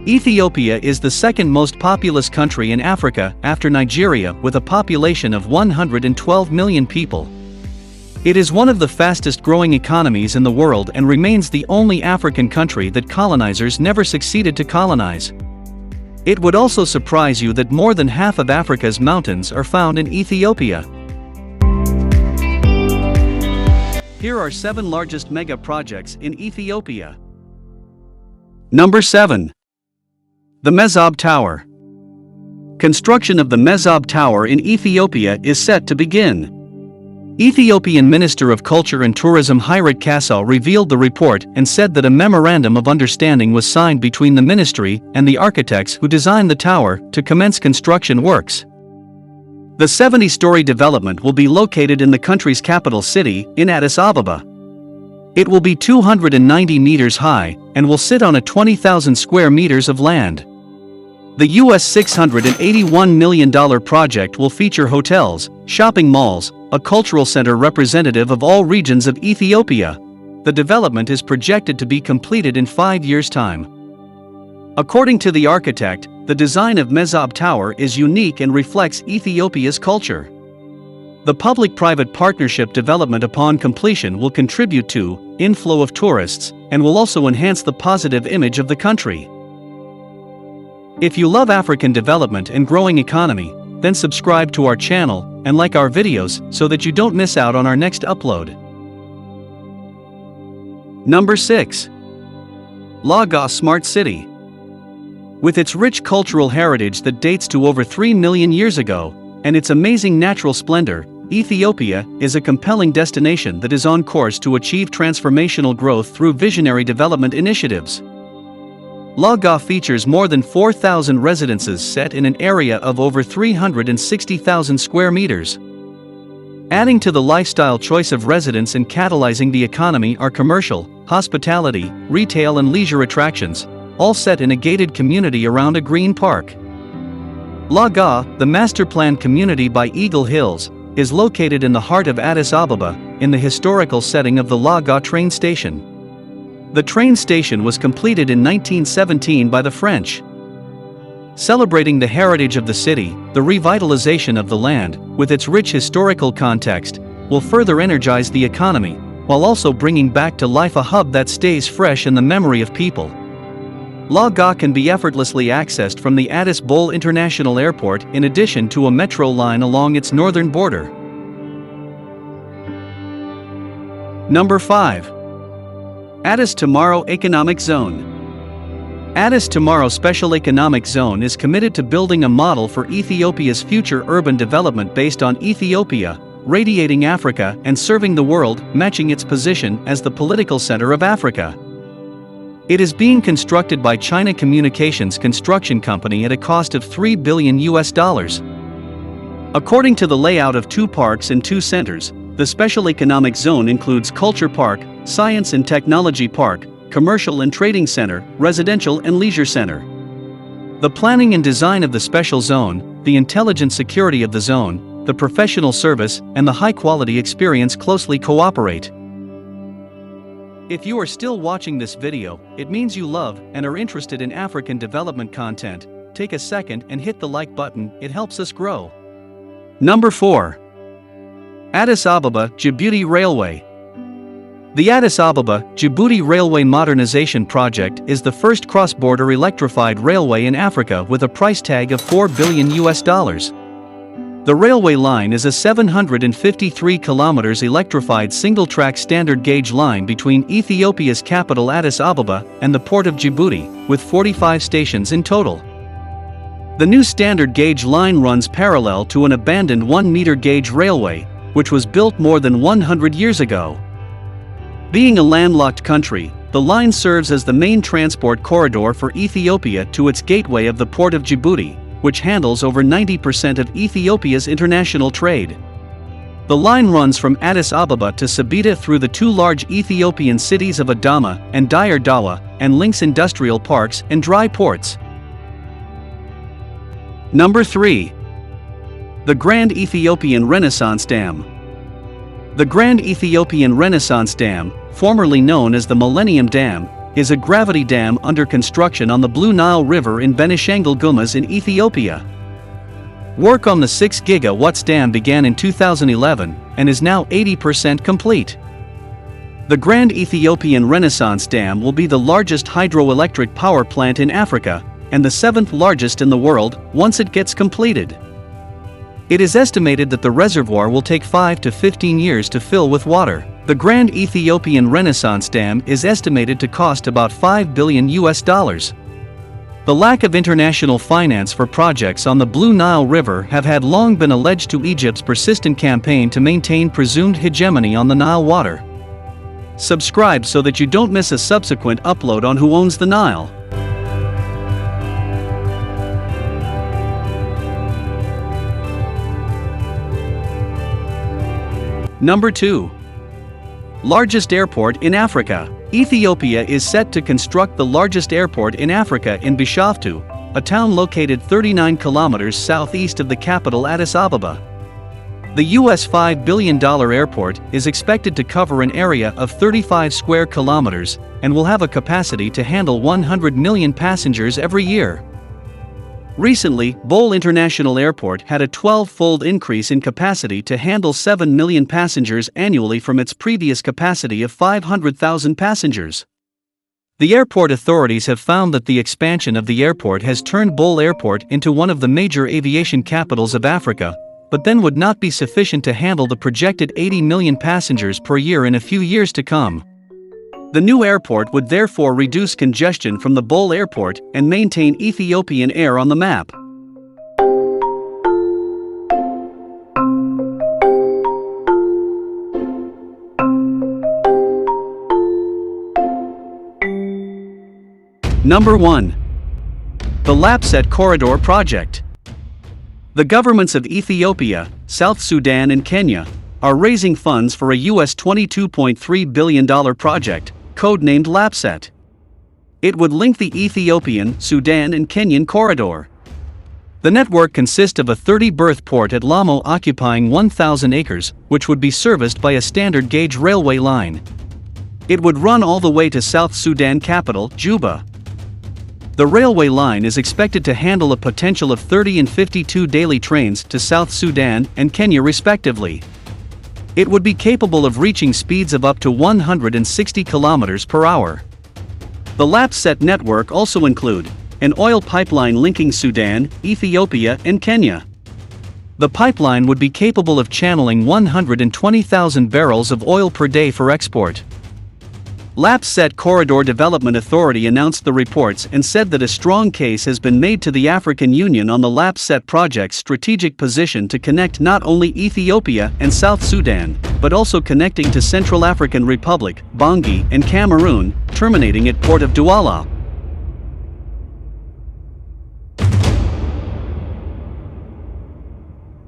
Ethiopia is the second most populous country in Africa after Nigeria, with a population of 112 million people. It is one of the fastest growing economies in the world and remains the only African country that colonizers never succeeded to colonize. It would also surprise you that more than half of Africa's mountains are found in Ethiopia. Here are 7 largest mega projects in Ethiopia. Number 7. The Mezob Tower. Construction of the Mezob Tower in Ethiopia is set to begin. Ethiopian Minister of Culture and Tourism Hirat Kassel revealed the report and said that a memorandum of understanding was signed between the ministry and the architects who designed the tower to commence construction works. The 70-story development will be located in the country's capital city, in Addis Ababa. It will be 290 meters high and will sit on 20,000 square meters of land. The US $681 million project will feature hotels, shopping malls, a cultural center representative of all regions of Ethiopia. The development is projected to be completed in 5 years' time. According to the architect, the design of Mezob Tower is unique and reflects Ethiopia's culture. The public-private partnership development upon completion will contribute to inflow of tourists and will also enhance the positive image of the country. If you love African development and growing economy, then subscribe to our channel and like our videos so that you don't miss out on our next upload. Number 6. Lagos Smart City. With its rich cultural heritage that dates to over 3 million years ago, and its amazing natural splendor, Ethiopia is a compelling destination that is on course to achieve transformational growth through visionary development initiatives. Lagos features more than 4,000 residences set in an area of over 360,000 square meters. Adding to the lifestyle choice of residents and catalyzing the economy are commercial, hospitality, retail and leisure attractions, all set in a gated community around a green park. Lagos, the master-planned community by Eagle Hills, is located in the heart of Addis Ababa, in the historical setting of the Lagos train station. The train station was completed in 1917 by the French. Celebrating the heritage of the city, the revitalization of the land, with its rich historical context, will further energize the economy, while also bringing back to life a hub that stays fresh in the memory of people. Lagos can be effortlessly accessed from the Addis Ababa International Airport in addition to a metro line along its northern border. Number 5. Addis Tomorrow Economic Zone. Addis Tomorrow Special Economic Zone is committed to building a model for Ethiopia's future urban development based on Ethiopia, radiating Africa and serving the world, matching its position as the political center of Africa. It is being constructed by China Communications Construction Company at a cost of $3 billion. According to the layout of 2 parks and 2 centers, the Special Economic Zone includes Culture Park, Science and Technology Park, Commercial and Trading Center, Residential and Leisure Center. The planning and design of the special zone, the intelligent security of the zone, the professional service, and the high-quality experience closely cooperate. If you are still watching this video, it means you love and are interested in African development content. Take a second and hit the like button, it helps us grow. Number 4. Addis Ababa-Djibouti Railway. The Addis Ababa-Djibouti Railway Modernization Project is the first cross-border electrified railway in Africa with a price tag of $4 billion. The railway line is a 753 kilometers electrified single-track standard gauge line between Ethiopia's capital Addis Ababa and the port of Djibouti, with 45 stations in total. The new standard gauge line runs parallel to an abandoned 1-meter gauge railway, which was built more than 100 years ago. Being a landlocked country, the line serves as the main transport corridor for Ethiopia to its gateway of the port of Djibouti, which handles over 90% of Ethiopia's international trade. The line runs from Addis Ababa to Sabita through the 2 large Ethiopian cities of Adama and Dire Dawa, and links industrial parks and dry ports. Number 3. The Grand Ethiopian Renaissance Dam. The Grand Ethiopian Renaissance Dam, formerly known as the Millennium Dam, is a gravity dam under construction on the Blue Nile River in Benishangul Gumuz in Ethiopia. Work on the 6 GW dam began in 2011 and is now 80% complete. The Grand Ethiopian Renaissance Dam will be the largest hydroelectric power plant in Africa and the 7th largest in the world once it gets completed. It is estimated that the reservoir will take 5 to 15 years to fill with water. The Grand Ethiopian Renaissance Dam is estimated to cost about $5 billion. The lack of international finance for projects on the Blue Nile River had long been alleged to Egypt's persistent campaign to maintain presumed hegemony on the Nile water. Subscribe so that you don't miss a subsequent upload on Who Owns the Nile. Number 2. Largest airport in Africa. Ethiopia is set to construct the largest airport in Africa in Bishoftu, a town located 39 kilometers southeast of the capital Addis Ababa. The US $5 billion airport is expected to cover an area of 35 square kilometers and will have a capacity to handle 100 million passengers every year. Recently, Bole International Airport had a 12-fold increase in capacity to handle 7 million passengers annually from its previous capacity of 500,000 passengers. The airport authorities have found that the expansion of the airport has turned Bole Airport into one of the major aviation capitals of Africa, but then would not be sufficient to handle the projected 80 million passengers per year in a few years to come. The new airport would therefore reduce congestion from the Bole Airport and maintain Ethiopian air on the map. Number 1. The Lapset Corridor Project. The governments of Ethiopia, South Sudan and Kenya are raising funds for a US $22.3 billion project, codenamed Lapset. It would link the Ethiopian, Sudan and Kenyan corridor. The network consists of a 30-berth port at Lamu occupying 1,000 acres, which would be serviced by a standard gauge railway line. It would run all the way to South Sudan capital, Juba. The railway line is expected to handle a potential of 30 and 52 daily trains to South Sudan and Kenya respectively. It would be capable of reaching speeds of up to 160 kilometers per hour. The Lapset network also include an oil pipeline linking Sudan, Ethiopia and Kenya. The pipeline would be capable of channeling 120,000 barrels of oil per day for export. Lapset Corridor Development Authority announced the reports and said that a strong case has been made to the African Union on the Lapset project's strategic position to connect not only Ethiopia and South Sudan, but also connecting to Central African Republic, Bangui and Cameroon, terminating at Port of Douala.